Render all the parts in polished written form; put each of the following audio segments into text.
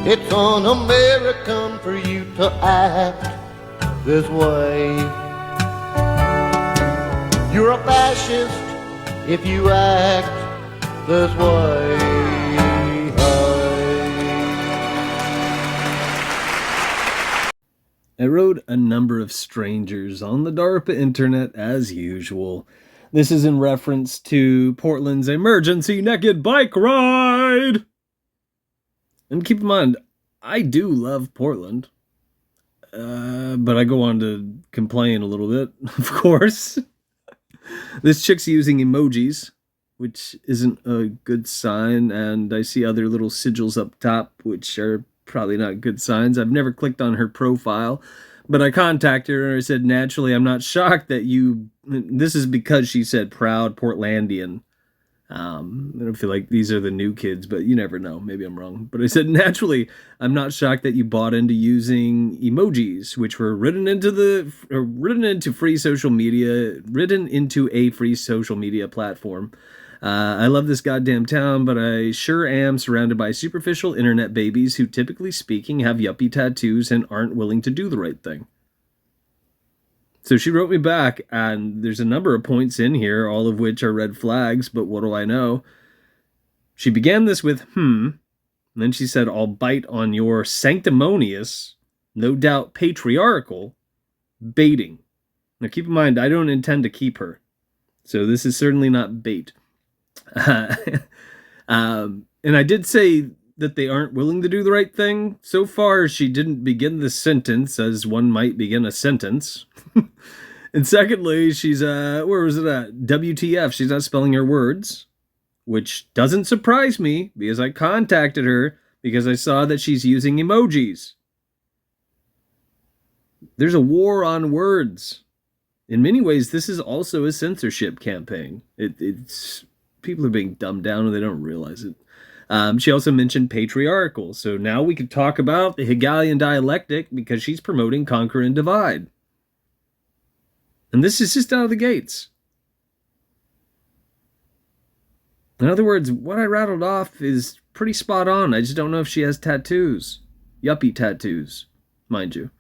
It's un-American for you to act this way. You're a fascist if you act this way. I wrote a number of strangers on the DARPA internet as usual. This is in reference to Portland's emergency naked bike ride. And keep in mind, I do love Portland. But I go on to complain a little bit, of course. This chick's using emojis, which isn't a good sign, and I see other little sigils up top, which are probably not good signs. I've never clicked on her profile, but I contacted her and I said, naturally, I'm not shocked that you... This is because she said proud Portlandian. I don't feel like these are the new kids, but you never know. Maybe I'm wrong. But I said, naturally, I'm not shocked that you bought into using emojis, which were written into a free social media platform. I love this goddamn town, but I sure am surrounded by superficial internet babies who, typically speaking, have yuppie tattoos and aren't willing to do the right thing. So she wrote me back, and there's a number of points in here, all of which are red flags, but what do I know? She began this with, and then she said, I'll bite on your sanctimonious, no doubt patriarchal, baiting. Now keep in mind, I don't intend to keep her, so this is certainly not bait. And I did say that they aren't willing to do the right thing. So far, she didn't begin the sentence as one might begin a sentence. And secondly, she's, where was it at? WTF, she's not spelling her words, which doesn't surprise me because I contacted her because I saw that she's using emojis. There's a war on words. In many ways, this is also a censorship campaign. It's people are being dumbed down and they don't realize it. She also mentioned patriarchal, so now we could talk about the Hegelian dialectic because she's promoting conquer and divide. And this is just out of the gates. In other words, what I rattled off is pretty spot on. I just don't know if she has tattoos. Yuppie tattoos, mind you.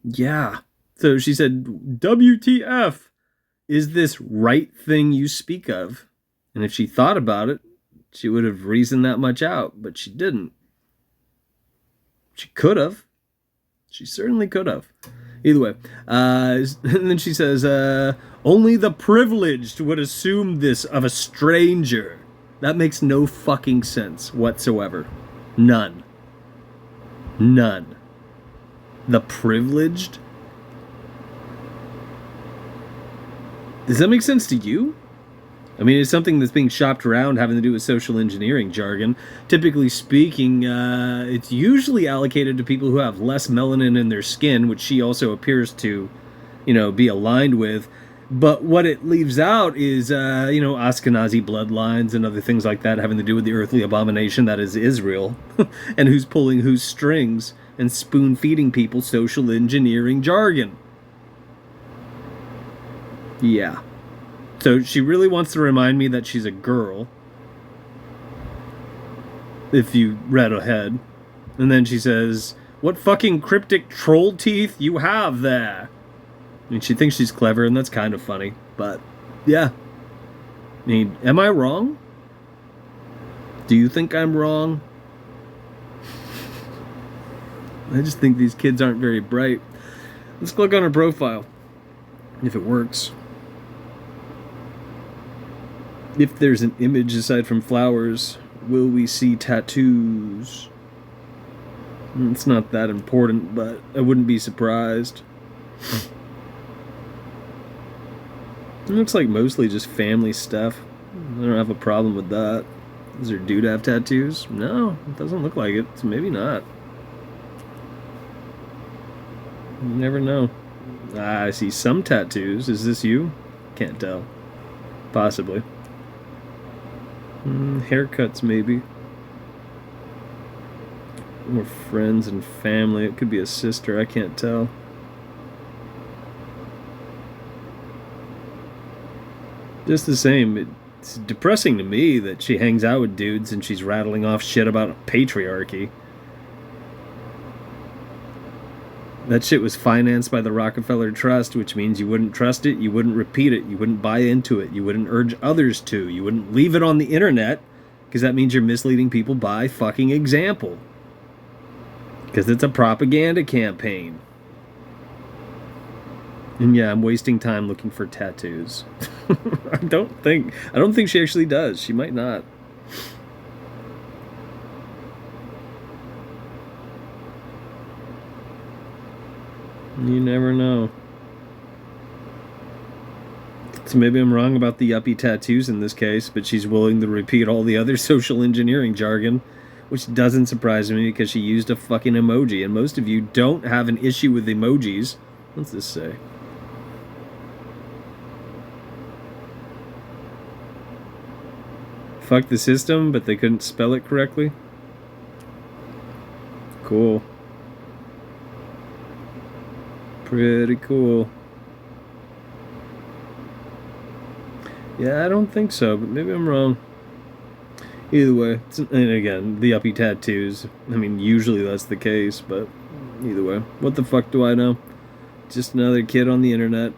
Yeah. So she said, WTF, is this right thing you speak of? And if she thought about it, she would have reasoned that much out, but she didn't. She could have. She certainly could have. Either way. And then she says, only the privileged would assume this of a stranger. That makes no fucking sense whatsoever. None. None. The privileged? Does that make sense to you? I mean, it's something that's being shopped around having to do with social engineering jargon. Typically speaking, it's usually allocated to people who have less melanin in their skin, which she also appears to, be aligned with. But what it leaves out is, Ashkenazi bloodlines and other things like that having to do with the earthly abomination that is Israel, and who's pulling whose strings and spoon-feeding people social engineering jargon. Yeah. So she really wants to remind me that she's a girl, if you read ahead. And then she says, what fucking cryptic troll teeth you have there? I mean, she thinks she's clever, and that's kind of funny. But, yeah. I mean, am I wrong? Do you think I'm wrong? I just think these kids aren't very bright. Let's click on her profile, if it works. If there's an image aside from flowers, will we see tattoos? It's not that important, but I wouldn't be surprised. It looks like mostly just family stuff. I don't have a problem with that. Does her dude have tattoos? No, it doesn't look like it, so maybe not. You never know. I see some tattoos. Is this you? Can't tell. Possibly. Haircuts, maybe. Or friends and family. It could be a sister. I can't tell. Just the same, It's depressing to me that she hangs out with dudes and she's rattling off shit about patriarchy. That shit was financed by the Rockefeller Trust, which means you wouldn't trust it, you wouldn't repeat it, you wouldn't buy into it, you wouldn't urge others to, you wouldn't leave it on the internet, because that means you're misleading people by fucking example. Because it's a propaganda campaign. And yeah, I'm wasting time looking for tattoos. I don't think she actually does. She might not. You never know. So maybe I'm wrong about the yuppie tattoos in this case, but she's willing to repeat all the other social engineering jargon, which doesn't surprise me because she used a fucking emoji, and most of you don't have an issue with emojis. What's this say? Fuck the system, but they couldn't spell it correctly? Cool. Pretty cool. Yeah, I don't think so, but maybe I'm wrong. Either way, and again, the uppy tattoos. I mean, usually that's the case, but either way, what the fuck do I know? Just another kid on the internet,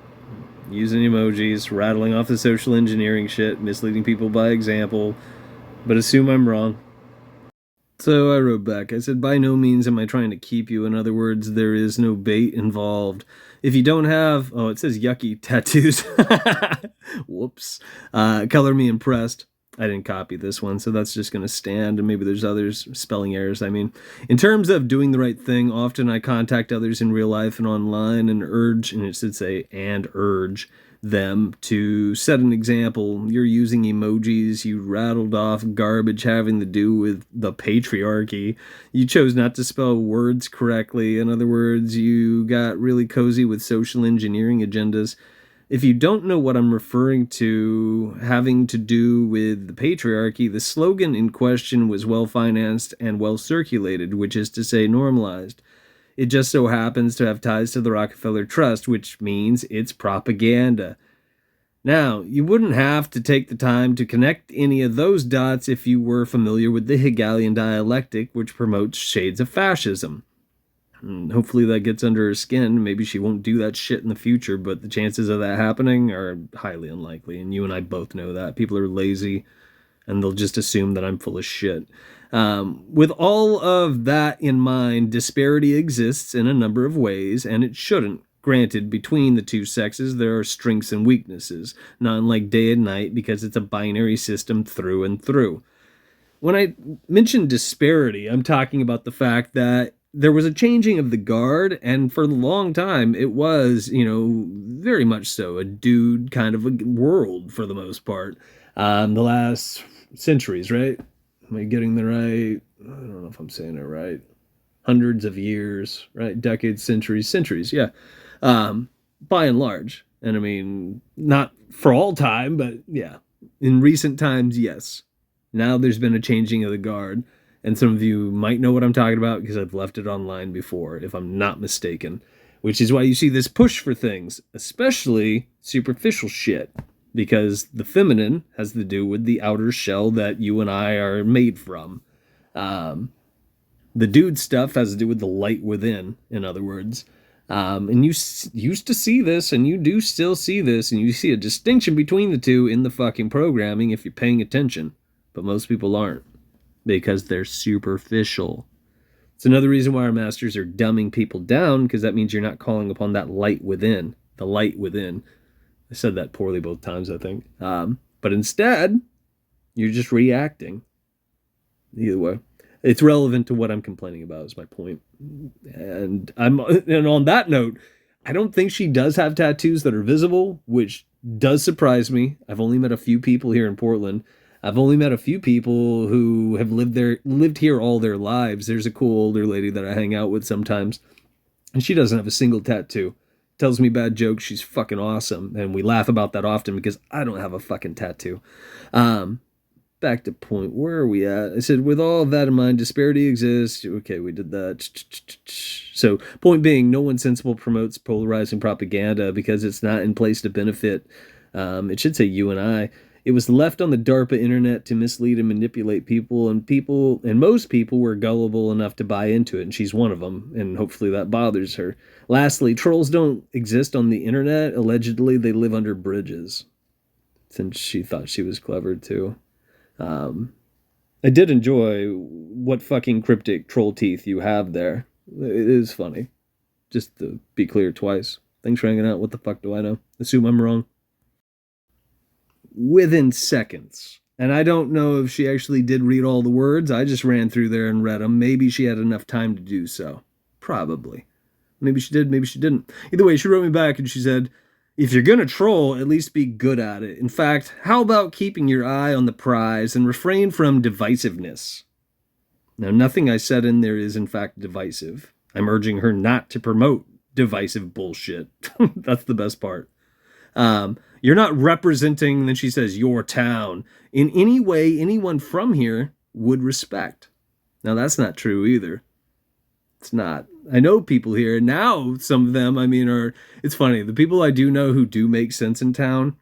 using emojis, rattling off the social engineering shit, misleading people by example, but assume I'm wrong. So I wrote back. I said, by no means am I trying to keep you. In other words, there is no bait involved. If you don't have, it says yucky tattoos. Whoops. Color me impressed. I didn't copy this one, so that's just going to stand, and maybe there's others, spelling errors, I mean. In terms of doing the right thing, often I contact others in real life and online and urge, and it should say, and urge them to set an example. You're using emojis, you rattled off garbage having to do with the patriarchy. You chose not to spell words correctly. In other words, you got really cozy with social engineering agendas. If you don't know what I'm referring to having to do with the patriarchy, the slogan in question was well-financed and well-circulated, which is to say normalized. It just so happens to have ties to the Rockefeller Trust, which means it's propaganda. Now, you wouldn't have to take the time to connect any of those dots if you were familiar with the Hegelian dialectic, which promotes shades of fascism. And hopefully that gets under her skin. Maybe she won't do that shit in the future, but the chances of that happening are highly unlikely, and you and I both know that. People are lazy, and they'll just assume that I'm full of shit. With all of that in mind, disparity exists in a number of ways, and it shouldn't. Granted, between the two sexes, there are strengths and weaknesses, not unlike day and night, because it's a binary system through and through. When I mention disparity, I'm talking about the fact that there was a changing of the guard, and for a long time, it was, very much so, a dude kind of a world for the most part. The last centuries, right? Am I getting the right? I don't know if I'm saying it right. Hundreds of years, right? Decades, centuries, yeah. By and large. And I mean, not for all time, but yeah. In recent times, yes. Now there's been a changing of the guard. And some of you might know what I'm talking about because I've left it online before, if I'm not mistaken. Which is why you see this push for things, especially superficial shit. Because the feminine has to do with the outer shell that you and I are made from. The dude stuff has to do with the light within, in other words. And you used to see this, and you do still see this, and you see a distinction between the two in the fucking programming if you're paying attention. But most people aren't, because they're superficial. It's another reason why our masters are dumbing people down, because that means you're not calling upon that light within, the light within. I said that poorly both times, I think. But instead, you're just reacting. Either way. It's relevant to what I'm complaining about, is my point. And on that note, I don't think she does have tattoos that are visible, which does surprise me. I've only met a few people here in Portland. I've only met a few people who have lived here all their lives. There's a cool older lady that I hang out with sometimes, and she doesn't have a single tattoo. Tells me bad jokes. She's fucking awesome, and we laugh about that often because I don't have a fucking tattoo. Back to point. Where are we at? I said, with all of that in mind, disparity exists. Okay, we did that. So, point being, no one sensible promotes polarizing propaganda because it's not in place to benefit. It should say you and I. It was left on the DARPA internet to mislead and manipulate people, and most people were gullible enough to buy into it, and she's one of them, and hopefully that bothers her. Lastly, trolls don't exist on the internet. Allegedly, they live under bridges, since she thought she was clever, too. I did enjoy what fucking cryptic troll teeth you have there. It is funny. Just to be clear twice. Thanks for hanging out. What the fuck do I know? Assume I'm wrong. Within seconds. And I don't know if she actually did read all the words. I just ran through there and read them. Maybe she had enough time to do so. Probably. Maybe she did, maybe she didn't. Either way, she wrote me back and she said, if you're gonna troll, at least be good at it. In fact, how about keeping your eye on the prize and refrain from divisiveness? Now, nothing I said in there is in fact divisive. I'm urging her not to promote divisive bullshit. That's the best part. You're not representing, then she says, your town in any way anyone from here would respect. Now, that's not true either. It's not. I know people here. Now, some of them, it's funny. The people I do know who do make sense in town,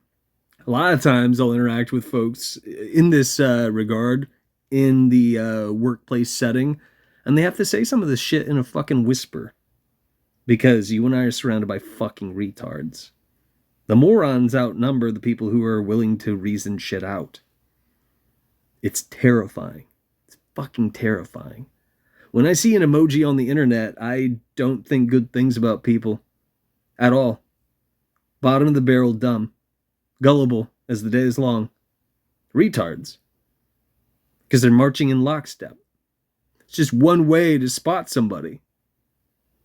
a lot of times I'll interact with folks in this regard in the workplace setting, and they have to say some of this shit in a fucking whisper because you and I are surrounded by fucking retards. The morons outnumber the people who are willing to reason shit out. It's terrifying. It's fucking terrifying. When I see an emoji on the internet, I don't think good things about people. At all. Bottom of the barrel dumb. Gullible as the day is long. Retards. Because they're marching in lockstep. It's just one way to spot somebody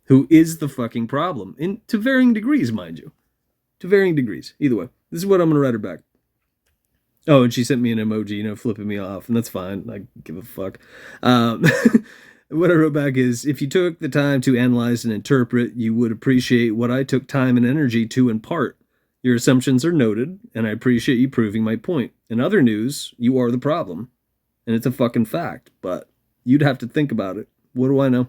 who is the fucking problem. To varying degrees, mind you. To varying degrees. Either way. This is what I'm going to write her back. Oh, and she sent me an emoji, flipping me off. And that's fine. I give a fuck. What I wrote back is, if you took the time to analyze and interpret, you would appreciate what I took time and energy to impart. Your assumptions are noted, and I appreciate you proving my point. In other news, you are the problem. And it's a fucking fact, but you'd have to think about it. What do I know?